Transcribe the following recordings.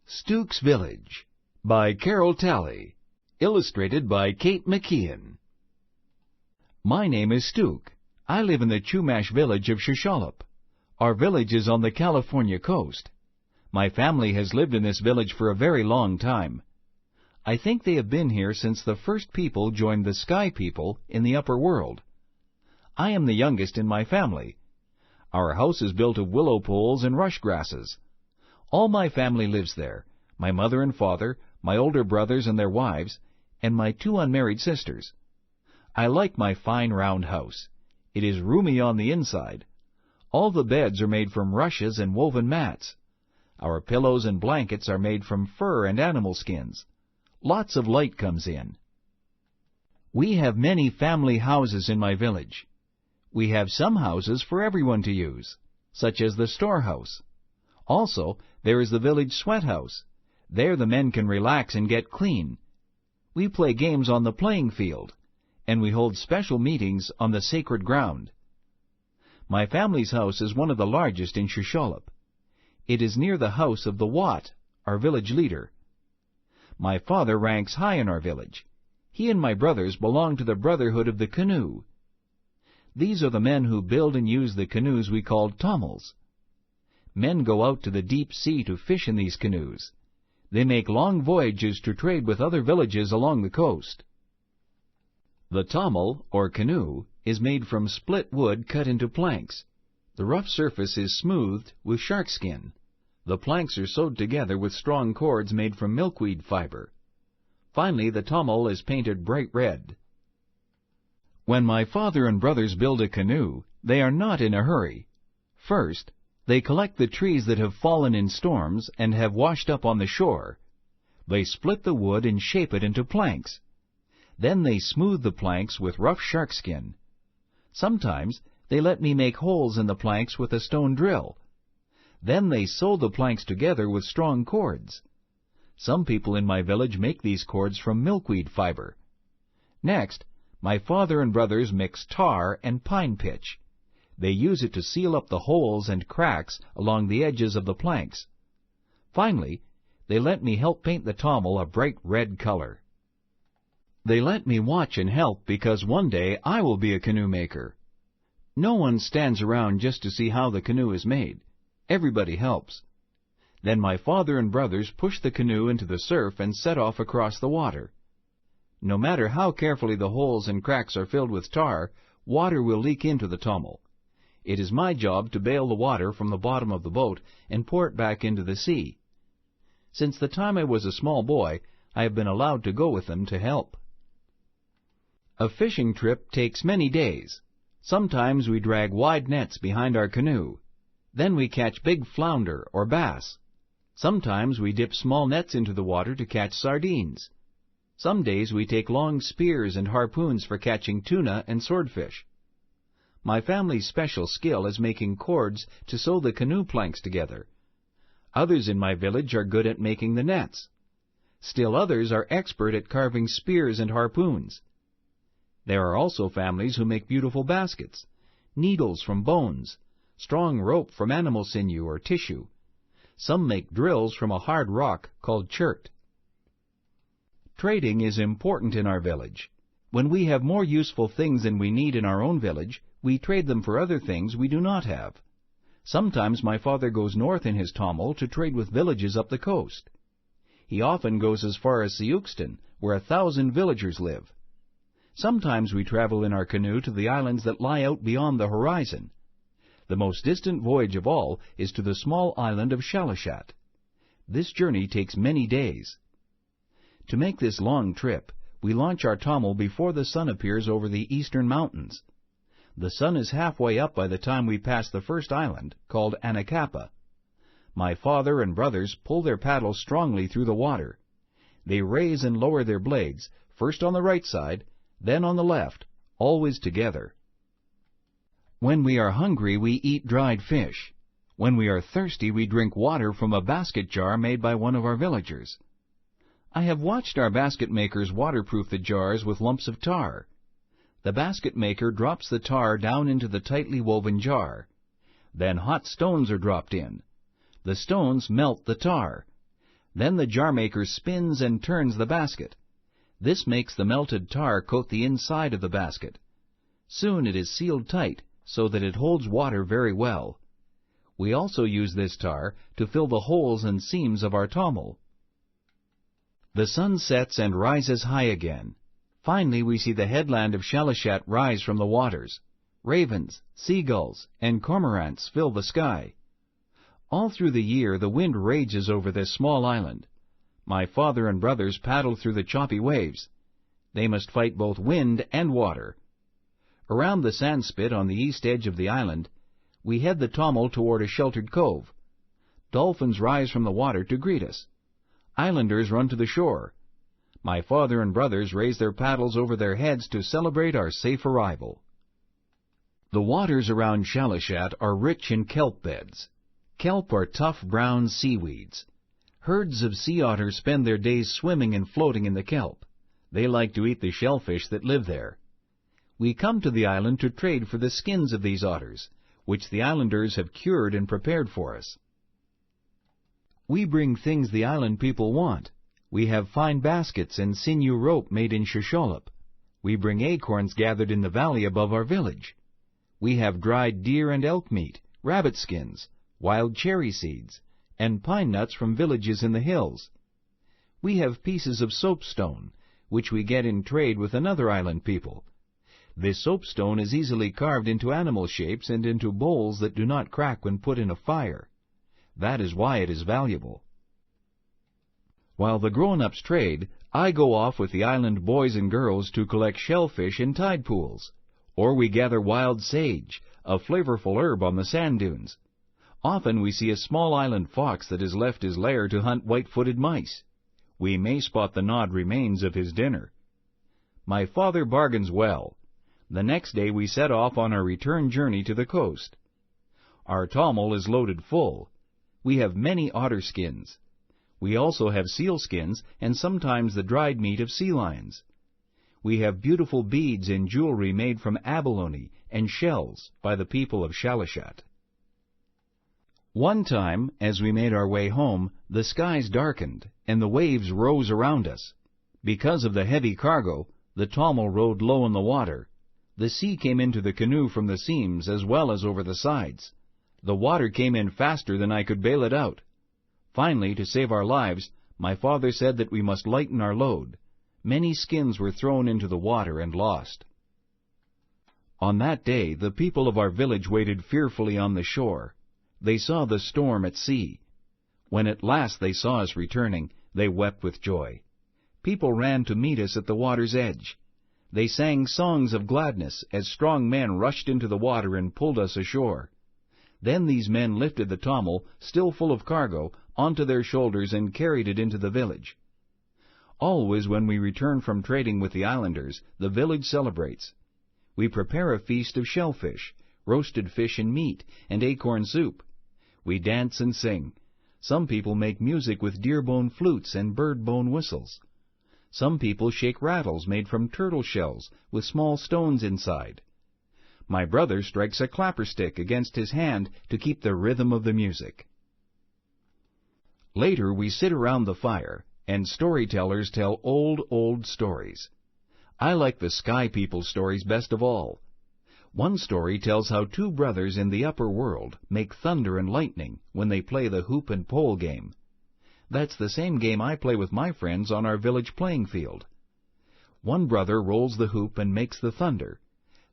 Stuks Village by Carol Talley. Illustrated by Kate McKeon. My name is Stuk. I live in the Chumash village of Shusholop. Our village is on the California coast. My family has lived in this village for a very long time. I think they have been here since the first people joined the sky people in the upper world. I am the youngest in my family. Our house is built of willow poles and rush grasses. All my family lives there, my mother and father, my older brothers and their wives, and my 2 unmarried sisters. I like my fine round house. It is roomy on the inside. All the beds are made from rushes and woven mats. Our pillows and blankets are made from fur and animal skins. Lots of light comes in. We have many family houses in my village. We have some houses for everyone to use, such as the storehouse. Also, there is the village sweat house. There the men can relax and get clean. We play games on the playing field, and we hold special meetings on the sacred ground. My family's house is one of the largest in Shusholop. It is near the house of the Wat, our village leader. My father ranks high in our village. He and my brothers belong to the Brotherhood of the Canoe. These are the men who build and use the canoes we call tommels. Men go out to the deep sea to fish in these canoes. They make long voyages to trade with other villages along the coast. The tommel, or canoe, is made from split wood cut into planks. The rough surface is smoothed with shark skin. The planks are sewed together with strong cords made from milkweed fiber. Finally, the tommel is painted bright red. When my father and brothers build a canoe, they are not in a hurry. First, they collect the trees that have fallen in storms and have washed up on the shore. They split the wood and shape it into planks. Then they smooth the planks with rough shark skin. Sometimes they let me make holes in the planks with a stone drill. Then they sew the planks together with strong cords. Some people in my village make these cords from milkweed fiber. Next, my father and brothers mix tar and pine pitch. They use it to seal up the holes and cracks along the edges of the planks. Finally, they let me help paint the tommel a bright red color. They let me watch and help because one day I will be a canoe maker. No one stands around just to see how the canoe is made. Everybody helps. Then my father and brothers push the canoe into the surf and set off across the water. No matter how carefully the holes and cracks are filled with tar, water will leak into the tommel. It is my job to bail the water from the bottom of the boat and pour it back into the sea. Since the time I was a small boy, I have been allowed to go with them to help. A fishing trip takes many days. Sometimes we drag wide nets behind our canoe. Then we catch big flounder or bass. Sometimes we dip small nets into the water to catch sardines. Some days we take long spears and harpoons for catching tuna and swordfish. My family's special skill is making cords to sew the canoe planks together. Others in my village are good at making the nets. Still others are expert at carving spears and harpoons. There are also families who make beautiful baskets, needles from bones, strong rope from animal sinew or tissue. Some make drills from a hard rock called chert. Trading is important in our village. When we have more useful things than we need in our own village, we trade them for other things we do not have. Sometimes my father goes north in his tommel to trade with villages up the coast. He often goes as far as Siuxton, where 1,000 villagers live. Sometimes we travel in our canoe to the islands that lie out beyond the horizon. The most distant voyage of all is to the small island of Shalashat. This journey takes many days. To make this long trip, we launch our tommel before the sun appears over the eastern mountains. The sun is halfway up by the time we pass the first island, called Anacapa. My father and brothers pull their paddles strongly through the water. They raise and lower their blades, first on the right side, then on the left, always together. When we are hungry, we eat dried fish. When we are thirsty, we drink water from a basket jar made by one of our villagers. I have watched our basket makers waterproof the jars with lumps of tar. The basket maker drops the tar down into the tightly woven jar. Then hot stones are dropped in. The stones melt the tar. Then the jar maker spins and turns the basket. This makes the melted tar coat the inside of the basket. Soon it is sealed tight so that it holds water very well. We also use this tar to fill the holes and seams of our tommel. The sun sets and rises high again. Finally we see the headland of Shalashat rise from the waters. Ravens, seagulls, and cormorants fill the sky. All through the year the wind rages over this small island. My father and brothers paddle through the choppy waves. They must fight both wind and water. Around the sandspit on the east edge of the island, we head the tommel toward a sheltered cove. Dolphins rise from the water to greet us. Islanders run to the shore. My father and brothers raise their paddles over their heads to celebrate our safe arrival. The waters around Shalashat are rich in kelp beds. Kelp are tough brown seaweeds. Herds of sea otters spend their days swimming and floating in the kelp. They like to eat the shellfish that live there. We come to the island to trade for the skins of these otters, which the islanders have cured and prepared for us. We bring things the island people want. We have fine baskets and sinew rope made in Shosholop. We bring acorns gathered in the valley above our village. We have dried deer and elk meat, rabbit skins, wild cherry seeds, and pine nuts from villages in the hills. We have pieces of soapstone, which we get in trade with another island people. This soapstone is easily carved into animal shapes and into bowls that do not crack when put in a fire. That is why it is valuable. While the grown-ups trade, I go off with the island boys and girls to collect shellfish in tide pools. Or we gather wild sage, a flavorful herb on the sand dunes. Often we see a small island fox that has left his lair to hunt white-footed mice. We may spot the gnawed remains of his dinner. My father bargains well. The next day we set off on our return journey to the coast. Our tommel is loaded full. We have many otter skins. We also have seal skins and sometimes the dried meat of sea lions. We have beautiful beads and jewelry made from abalone and shells by the people of Shalashat. One time, as we made our way home, the skies darkened and the waves rose around us. Because of the heavy cargo, the tommel rode low in the water. The sea came into the canoe from the seams as well as over the sides. The water came in faster than I could bail it out. Finally, to save our lives, my father said that we must lighten our load. Many skins were thrown into the water and lost. On that day, the people of our village waited fearfully on the shore. They saw the storm at sea. When at last they saw us returning, they wept with joy. People ran to meet us at the water's edge. They sang songs of gladness as strong men rushed into the water and pulled us ashore. Then these men lifted the tommel, still full of cargo, onto their shoulders and carried it into the village. Always when we return from trading with the islanders, the village celebrates. We prepare a feast of shellfish, roasted fish and meat, and acorn soup. We dance and sing. Some people make music with deer-bone flutes and bird-bone whistles. Some people shake rattles made from turtle shells with small stones inside. My brother strikes a clapper-stick against his hand to keep the rhythm of the music. Later we sit around the fire, and storytellers tell old stories. I like the Sky People stories best of all. One story tells how two brothers in the upper world make thunder and lightning when they play the hoop and pole game. That's the same game I play with my friends on our village playing field. One brother rolls the hoop and makes the thunder.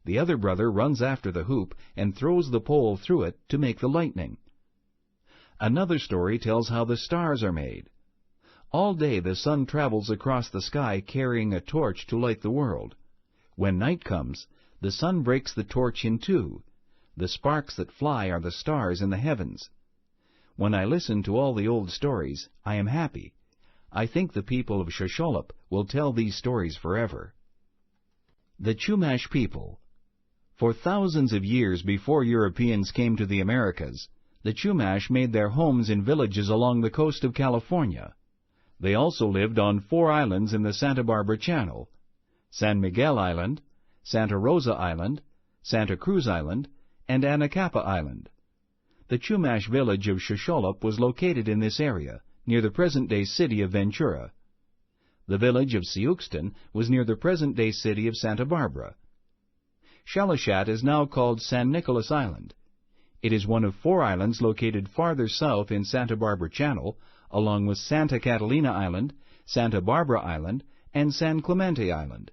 The other brother runs after the hoop and throws the pole through it to make the lightning. Another story tells how the stars are made. All day the sun travels across the sky carrying a torch to light the world. When night comes, the sun breaks the torch in two. The sparks that fly are the stars in the heavens. When I listen to all the old stories, I am happy. I think the people of Shosholop will tell these stories forever. The Chumash people. For thousands of years before Europeans came to the Americas, the Chumash made their homes in villages along the coast of California. They also lived on 4 islands in the Santa Barbara Channel: San Miguel Island, Santa Rosa Island, Santa Cruz Island, and Anacapa Island. The Chumash village of Shosholop was located in this area, near the present-day city of Ventura. The village of Siuxton was near the present-day city of Santa Barbara. Shalashat is now called San Nicolas Island. It is one of 4 islands located farther south in Santa Barbara Channel, along with Santa Catalina Island, Santa Barbara Island, and San Clemente Island.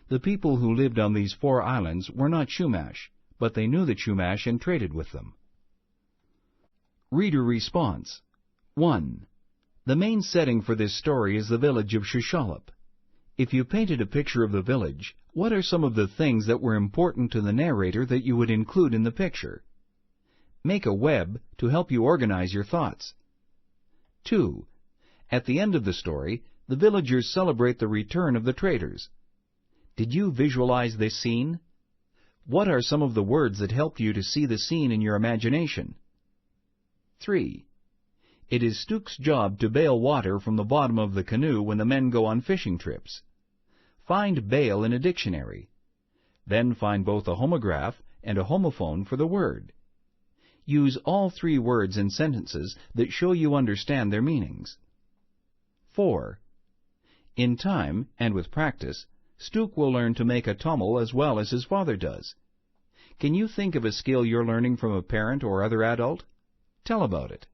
The people who lived on these 4 islands were not Chumash, but they knew the Chumash and traded with them. Reader response. 1. The main setting for this story is the village of Shuswap. If you painted a picture of the village, what are some of the things that were important to the narrator that you would include in the picture? Make a web to help you organize your thoughts. 2. At the end of the story, the villagers celebrate the return of the traders. Did you visualize this scene? What are some of the words that helped you to see the scene in your imagination? 3. It is Stuks' job to bail water from the bottom of the canoe when the men go on fishing trips. Find bail in a dictionary. Then find both a homograph and a homophone for the word. Use all 3 words in sentences that show you understand their meanings. 4. In time, and with practice, Stuk will learn to make a tommel as well as his father does. Can you think of a skill you're learning from a parent or other adult? Tell about it.